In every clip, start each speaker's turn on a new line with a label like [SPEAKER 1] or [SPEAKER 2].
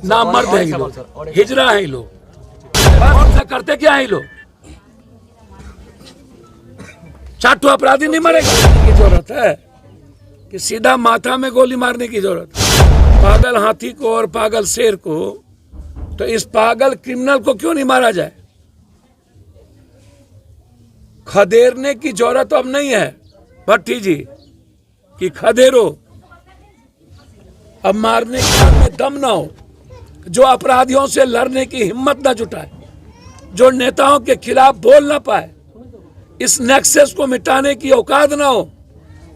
[SPEAKER 1] ना मर्द है ये लोग, हिजरा है ये लोग, बस करते क्या है ये लोग। चाटू अपराधी नहीं मरेगा की जरूरत है कि सीधा माथा में गोली मारने की जरूरत है। पागल हाथी को और पागल शेर को, तो इस पागल क्रिमिनल को क्यों नहीं मारा जाए। खदेड़ने की जरूरत अब नहीं है भट्टी जी कि खदेड़ो, अब मारने में दम ना हो, जो अपराधियों से लड़ने की हिम्मत ना जुटाए, जो नेताओं के खिलाफ बोल ना पाए, इस नेक्सस को मिटाने की औकात ना हो,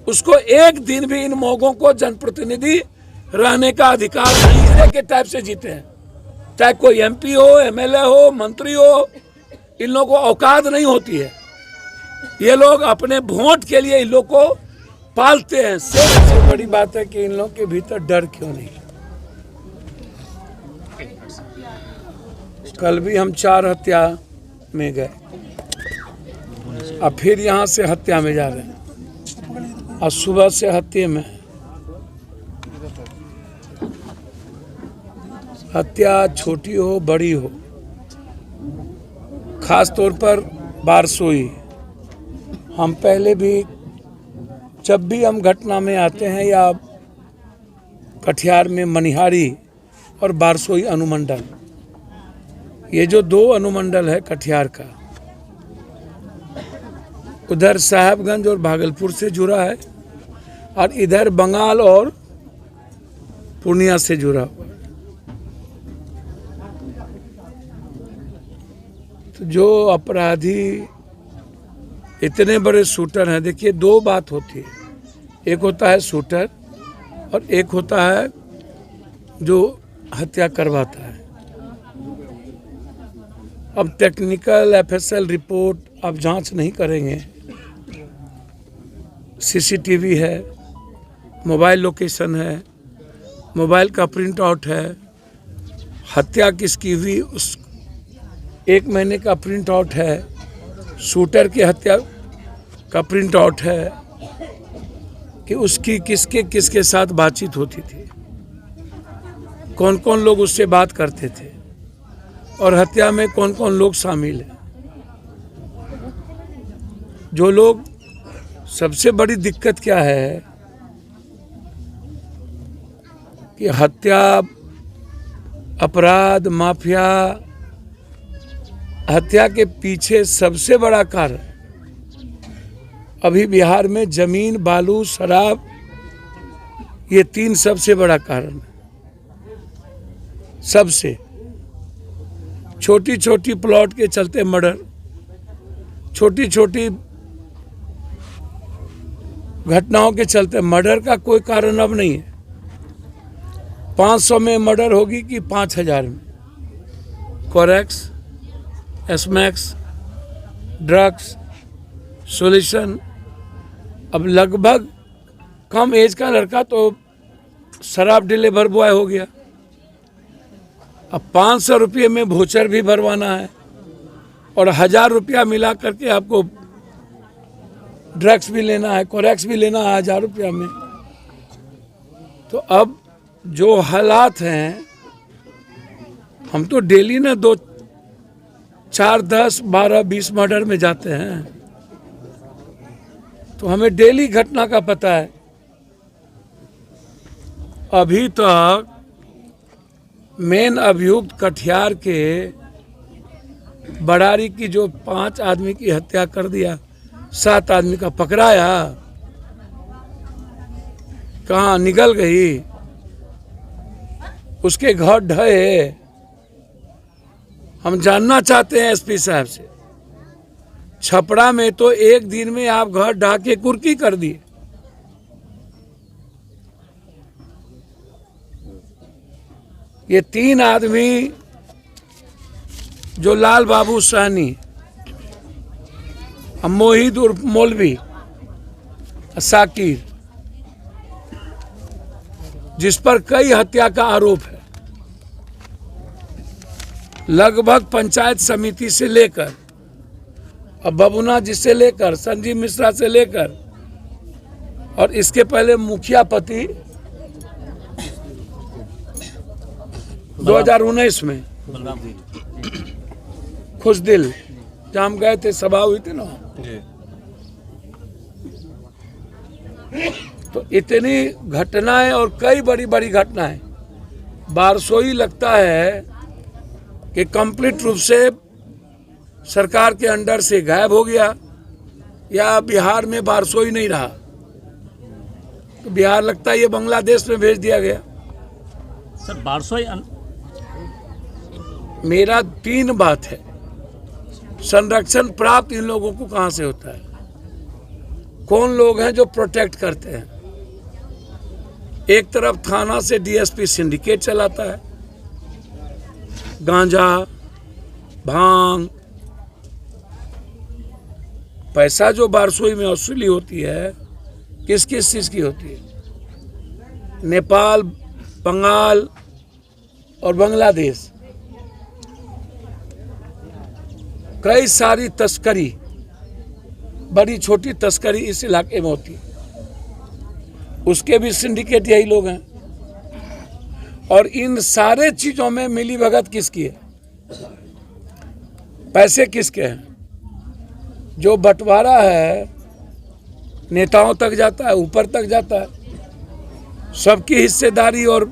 [SPEAKER 1] उसको एक दिन भी इन मोगों को जनप्रतिनिधि रहने का अधिकार नहीं के टाइप से जीते हैं। चाहे कोई एमपी हो, एमएलए हो, मंत्री हो, इन लोगों को औकात नहीं होती है। ये लोग अपने वोट के लिए इन लोग को पालते हैं। सबसे बड़ी बात है कि इन लोगों के भीतर डर क्यों नहीं। कल भी हम 4 हत्या में गए, अब फिर यहाँ से हत्या में जा रहे हैं, और सुबह से हत्या में। हत्या छोटी हो बड़ी हो, खास तौर पर बारसोई। हम पहले भी जब भी हम घटना में आते हैं, या कटिहार में मनिहारी और बारसोई अनुमंडल, ये जो 2 अनुमंडल है कटिहार का, उधर साहेबगंज और भागलपुर से जुड़ा है, और इधर बंगाल और पूर्णिया से जुड़ा हुआ है। तो जो अपराधी इतने बड़े शूटर हैं, देखिए 2 बात होती है, एक होता है शूटर और एक होता है जो हत्या करवाता है। अब टेक्निकल एफएसएल रिपोर्ट अब जांच नहीं करेंगे, सीसीटीवी है, मोबाइल लोकेशन है, मोबाइल का प्रिंट आउट है, हत्या किसकी हुई उस 1 महीने का प्रिंट आउट है, शूटर की हत्या का प्रिंट आउट है कि उसकी किसके साथ बातचीत होती थी, कौन कौन लोग उससे बात करते थे, और हत्या में कौन कौन लोग शामिल हैं। जो लोग, सबसे बड़ी दिक्कत क्या है कि हत्या, अपराध, माफिया, हत्या के पीछे सबसे बड़ा कारण अभी बिहार में जमीन, बालू, शराब, ये 3 सबसे बड़ा कारण है। सबसे छोटी छोटी प्लॉट के चलते मर्डर, छोटी छोटी घटनाओं के चलते मर्डर का कोई कारण अब नहीं है। 500 में मर्डर होगी कि 5000 में। कोरेक्स, एसमैक्स, ड्रग्स, सॉल्यूशन। अब लगभग कम एज का लड़का तो शराब डिलीवर बॉय हो गया। अब 500 रुपये में वोचर भी भरवाना है, और 1000 रुपया मिला करके आपको ड्रग्स भी लेना है, कोरेक्स भी लेना है 1000 रुपया में। तो अब जो हालात हैं, हम तो डेली ना 2, 4, 10, 12, 20 मर्डर में जाते हैं, तो हमें डेली घटना का पता है। अभी तक मेन अभियुक्त कटिहार के बड़ारी की जो 5 आदमी की हत्या कर दिया, 7 आदमी का पकड़ाया, कहाँ निकल गई, उसके घर ढहे। हम जानना चाहते हैं एसपी साहब से, छपरा में तो 1 दिन में आप घर ढा के कुर्की कर दिए। ये 3 आदमी जो लाल बाबू सहनी, मोहित उर्फ मौलवी, साकिर, जिस पर कई हत्या का आरोप है, लगभग पंचायत समिति से लेकर, अब बबुना जी से लेकर, संजीव मिश्रा से लेकर, और इसके पहले मुखिया पति 2019 में खुश दिल जहाँ हम गए थे, सभा हुई थी ना, तो इतनी घटनाएं और कई बड़ी बड़ी घटनाएं, बारसोई लगता है कि कंप्लीट रूप से सरकार के अंडर से गायब हो गया, या बिहार में बारसोई नहीं रहा, तो बिहार लगता है ये बांग्लादेश में भेज दिया गया।
[SPEAKER 2] सर बारसोई
[SPEAKER 1] मेरा 3 बात है, संरक्षण प्राप्त इन लोगों को कहां से होता है, कौन लोग हैं जो प्रोटेक्ट करते हैं। एक तरफ थाना से डीएसपी सिंडिकेट चलाता है, गांजा भांग, पैसा जो बारसोई में वसूली होती है किस किस चीज की होती है, नेपाल, बंगाल और बांग्लादेश, कई सारी तस्करी, बड़ी छोटी तस्करी इस इलाके में होती है, उसके भी सिंडिकेट यही लोग हैं। और इन सारे चीजों में मिली भगत किसकी है, पैसे किसके हैं, जो बंटवारा है नेताओं तक जाता है, ऊपर तक जाता है, सबकी हिस्सेदारी और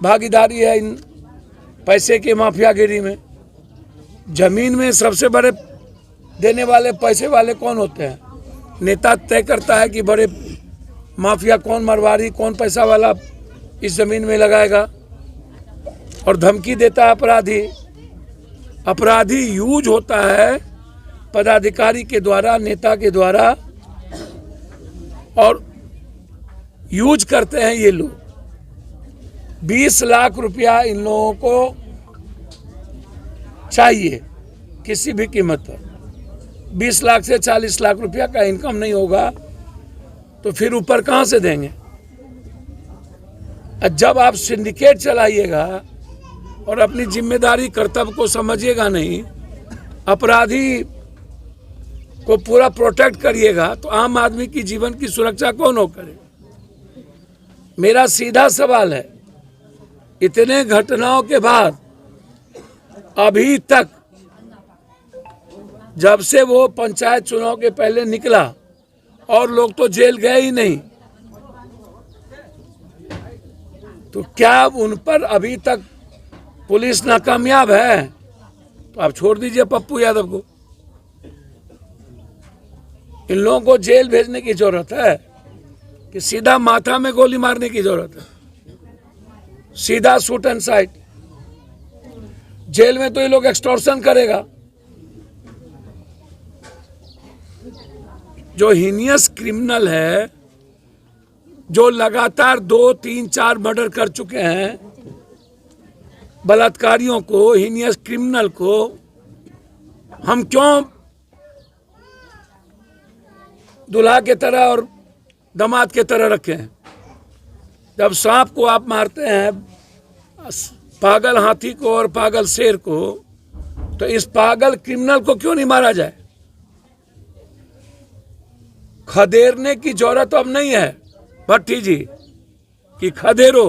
[SPEAKER 1] भागीदारी है इन पैसे के माफियागिरी में। जमीन में सबसे बड़े देने वाले पैसे वाले कौन होते हैं, नेता तय करता है कि बड़े माफिया कौन, मरवारी कौन पैसा वाला इस जमीन में लगाएगा, और धमकी देता है अपराधी। अपराधी यूज होता है पदाधिकारी के द्वारा, नेता के द्वारा, और यूज करते हैं ये लोग। 20 लाख रुपया इन लोगों को चाहिए किसी भी कीमत पर। 20 लाख से 40 लाख रुपया का इनकम नहीं होगा तो फिर ऊपर कहां से देंगे। जब आप सिंडिकेट चलाइएगा और अपनी जिम्मेदारी कर्तव्य को समझिएगा नहीं, अपराधी को पूरा प्रोटेक्ट करिएगा, तो आम आदमी की जीवन की सुरक्षा कौन हो करे। मेरा सीधा सवाल है, इतने घटनाओं के बाद अभी तक, जब से वो पंचायत चुनाव के पहले निकला, और लोग तो जेल गए ही नहीं, तो क्या उन पर अभी तक पुलिस नाकामयाब है। तो आप छोड़ दीजिए पप्पू यादव को, इन लोगों को जेल भेजने की जरूरत है कि सीधा माथा में गोली मारने की जरूरत है, सीधा शूट एंड साइट। जेल में तो ये लोग एक्सटॉर्शन करेगा। जो हीनियस क्रिमिनल है, जो लगातार 2, 3, 4 मर्डर कर चुके हैं, बलात्कारियों को, हीनियस क्रिमिनल को हम क्यों दुल्हा के तरह और दामाद के तरह रखे हैं। जब सांप को आप मारते हैं, पागल हाथी को और पागल शेर को, तो इस पागल क्रिमिनल को क्यों नहीं मारा जाए। खदेड़ने की जरूरत अब नहीं है भट्टी जी कि खदेड़ो,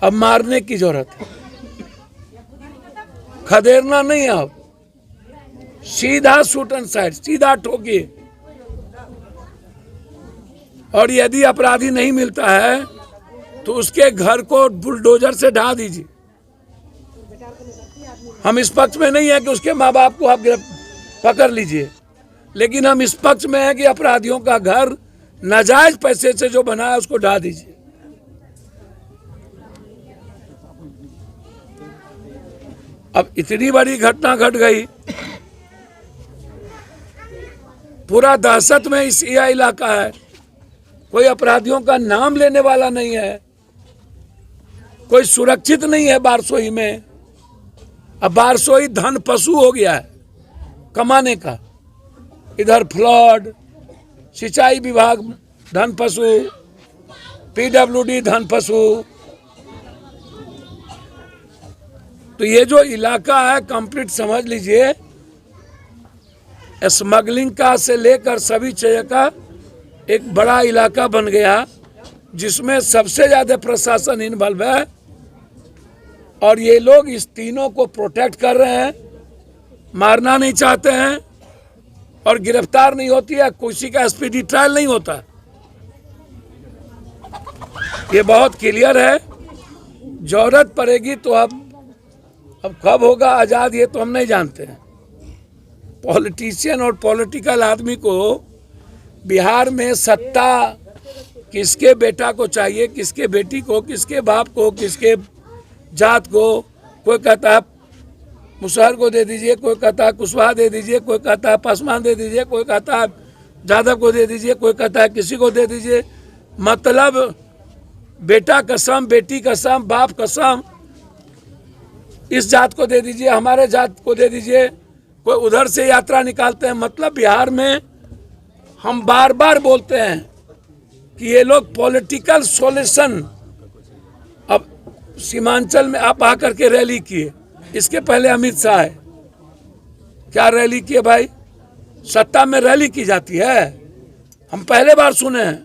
[SPEAKER 1] अब मारने की जरूरत है। खदेड़ना नहीं है, अब सीधा शूट एंड साइड, सीधा ठोकिए। और यदि अपराधी नहीं मिलता है तो उसके घर को बुलडोजर से ढा दीजिए। हम इस पक्ष में नहीं है कि उसके माँ बाप को आप पकड़ लीजिए, लेकिन हम इस पक्ष में है कि अपराधियों का घर नाजायज पैसे से जो बना है उसको ढा दीजिए। अब इतनी बड़ी घटना घट गई, पूरा दहशत में यह इलाका है, कोई अपराधियों का नाम लेने वाला नहीं है, कोई सुरक्षित नहीं है बारसोई में। अब बारसोई धन पशु हो गया है कमाने का। इधर फ्लड, सिंचाई विभाग धन पशु, पीडब्ल्यूडी धन पशु। तो ये जो इलाका है कंप्लीट समझ लीजिए, स्मगलिंग का से लेकर सभी चीज का एक बड़ा इलाका बन गया, जिसमें सबसे ज्यादा प्रशासन इन्वॉल्व है और ये लोग इस तीनों को प्रोटेक्ट कर रहे हैं, मारना नहीं चाहते हैं और गिरफ्तार नहीं होती है, किसी का स्पीडी ट्रायल नहीं होता। ये बहुत क्लियर है। जरूरत पड़ेगी तो अब कब होगा आज़ाद ये तो हम नहीं जानते हैं। पॉलिटिशियन और पॉलिटिकल आदमी को बिहार में सत्ता किसके बेटा को चाहिए, किसके बेटी को, किसके बाप को, किसके जात को। कोई कहता है मुसहर को दे दीजिए, कोई कहता है कुशवाहा दे दीजिए, कोई कहता है पासवान दे दीजिए, कोई कहता है जादव को दे दीजिए, कोई कहता है किसी को दे दीजिए। मतलब बेटा कसम, बेटी कसम, बाप कसम, इस जात को दे दीजिए, हमारे जात को दे दीजिए। कोई उधर से यात्रा निकालते हैं। मतलब बिहार में हम बार बार बोलते हैं कि ये लोग पॉलिटिकल सॉल्यूशन। अब सीमांचल में आप आकर के रैली किए, इसके पहले अमित शाह है, क्या रैली किए भाई? सत्ता में रैली की जाती है? हम पहले बार सुने हैं।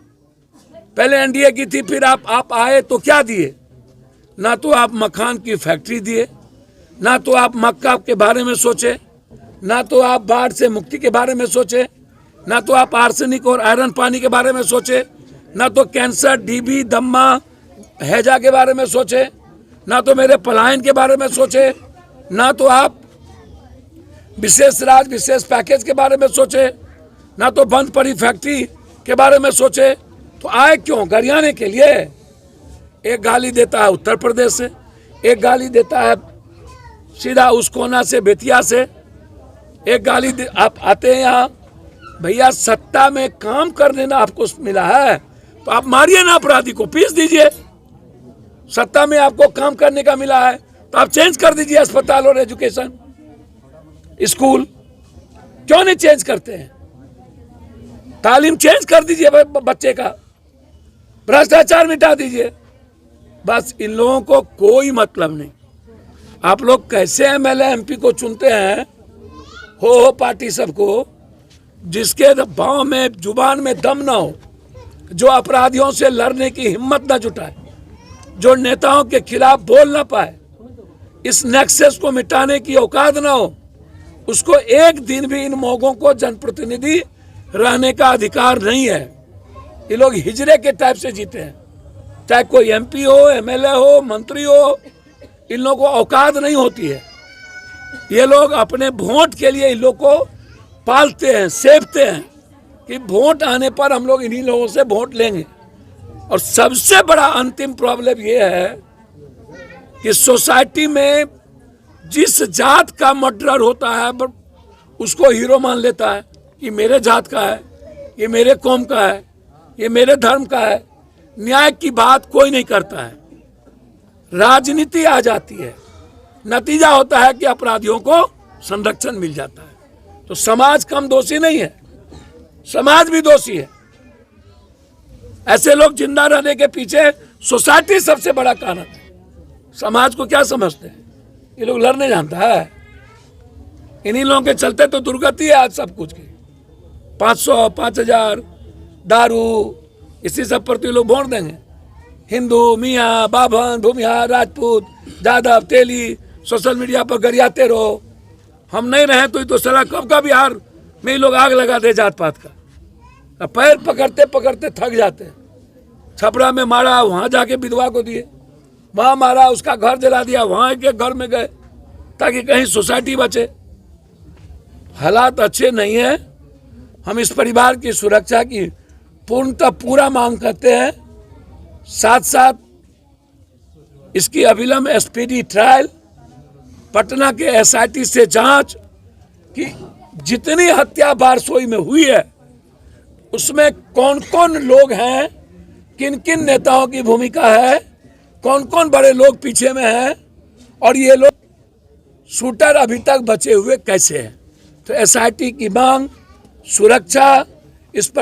[SPEAKER 1] पहले एनडीए की थी, फिर आप आए तो क्या दिए? ना तो आप मखान की फैक्ट्री दिए, ना तो आप मक्का के बारे में सोचे, ना तो आप बाढ़ से मुक्ति के बारे में सोचे, ना तो आप आर्सेनिक और आयरन पानी के बारे में सोचे, ना तो कैंसर, टीबी, दम्मा, हैजा के बारे में सोचे, ना तो मेरे पलायन के बारे में सोचे, ना तो आप विशेष राज्य विशेष पैकेज के बारे में सोचे, ना तो बंद पड़ी फैक्ट्री के बारे में सोचे। तो आए क्यों? गरियाने के लिए। एक गाली देता है उत्तर प्रदेश से, एक गाली देता है सीधा उस कोना से, बेतिया से, एक गाली आप आते हैं यहाँ। भैया सत्ता में काम करने ना आपको मिला है तो आप मारिए ना अपराधी को, पीस दीजिए। सत्ता में आपको काम करने का मिला है तो आप चेंज कर दीजिए अस्पताल और एजुकेशन, स्कूल। क्यों नहीं चेंज करते हैं? तालीम चेंज कर दीजिए बच्चे का, भ्रष्टाचार मिटा दीजिए। बस इन लोगों को कोई मतलब नहीं। आप लोग कैसे एमएलए एमपी को चुनते हैं, हो पार्टी सबको, जिसके भाव में जुबान में दम ना हो, जो अपराधियों से लड़ने की हिम्मत ना जुटाए, जो नेताओं के खिलाफ बोल ना पाए, इस नेक्सस को मिटाने की औकात ना हो, उसको एक दिन भी इन लोगों को जनप्रतिनिधि रहने का अधिकार नहीं है। ये लोग हिजरे के टाइप से जीते हैं, चाहे कोई एमपी हो, एमएलए हो, मंत्री हो, इन लोगों को औकात नहीं होती है। ये लोग अपने वोट के लिए इन लोग को पालते हैं, सेवते हैं कि वोट आने पर हम लोग इन्हीं लोगों से वोट लेंगे। और सबसे बड़ा अंतिम प्रॉब्लम ये है कि सोसाइटी में जिस जात का मर्डर होता है उसको हीरो मान लेता है कि मेरे जात का है, ये मेरे कौम का है, ये मेरे धर्म का है। न्याय की बात कोई नहीं करता है, राजनीति आ जाती है। नतीजा होता है कि अपराधियों को संरक्षण मिल जाता है। तो समाज कम दोषी नहीं है, समाज भी दोषी है। ऐसे लोग जिंदा रहने के पीछे सोसाइटी सबसे बड़ा कारण है। समाज को क्या समझते हैं? ये लोग लड़ने जानता है। इन्हीं लोगों के चलते तो दुर्गति है आज सब कुछ की। 500, 5000 दारू, इसी सब पर तो लोग वोट देंगे। हिंदू, मियाँ, बाभन, भूमिहार, राजपूत, जादव, तेली, सोशल मीडिया पर गरियाते रहो। हम नहीं रहे तो साला कब का बिहार में ही लोग आग लगा दे जात पात का। अब पैर पकड़ते पकड़ते थक जाते हैं। छपरा में मारा, वहाँ जाके विधवा को दिए, वहाँ मारा, उसका घर जला दिया, वहाँ के घर में गए ताकि कहीं सोसाइटी बचे। हालात अच्छे नहीं है। हम इस परिवार की सुरक्षा की पूर्णतः पूरा मांग करते हैं। साथ साथ इसकी अविलंब स्पीडी ट्रायल, पटना के एसआईटी से जांच कि जितनी हत्या बारसोई में हुई है उसमें कौन कौन लोग हैं, किन किन नेताओं की भूमिका है, कौन कौन बड़े लोग पीछे में हैं और ये लोग शूटर अभी तक बचे हुए कैसे हैं। तो एसआईटी की मांग, सुरक्षा, इस पर